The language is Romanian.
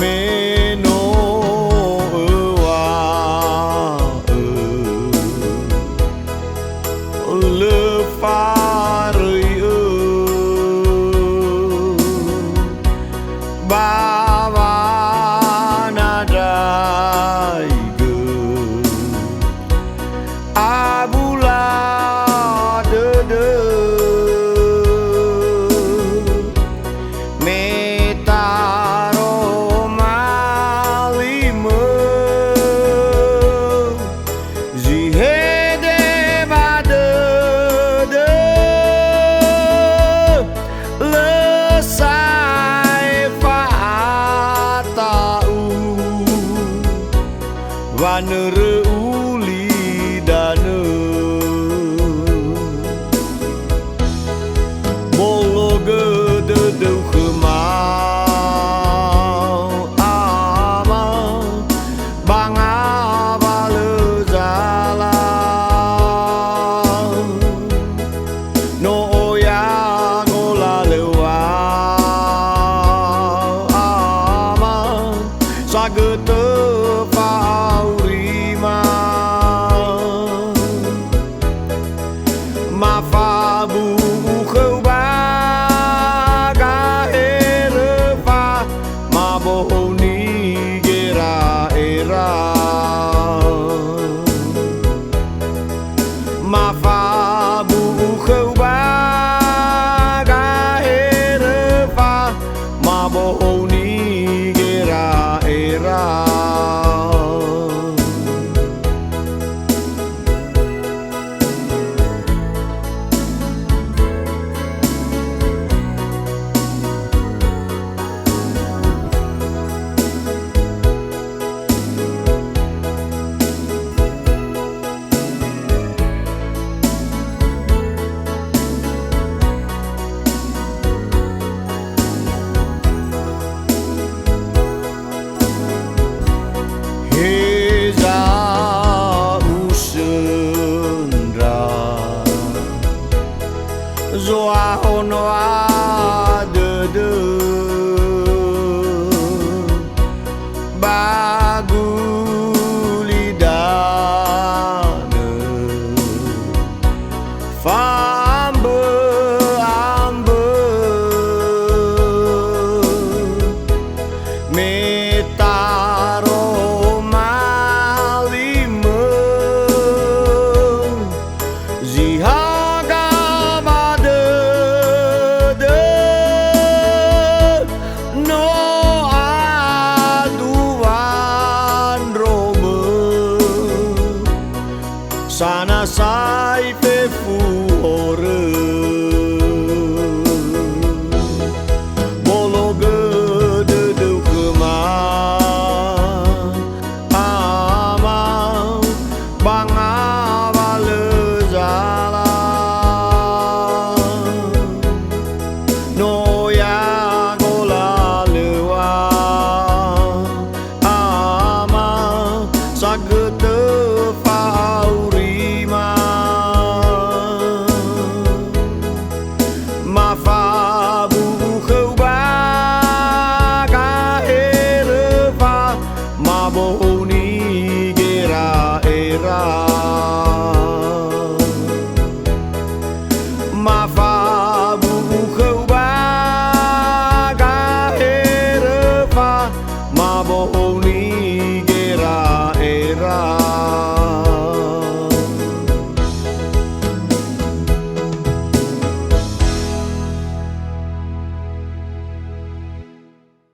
meno wa le fari ba na dai ge abula de vanere uli dane bolo gede deu kemau ama banga bale zala no oya gola lewa ama sagete mafabu khâu ba ga erva maboni gera era mafabu khâu ba ga erva maboni gera era zoa honoa de bagulidane fambe ambe metaro malime ziha sana sai fe fuore bolo gede deu kema ama banga bale zala no ya gola lewa ama sagete mafabu khâu ba ga erva maboni gera era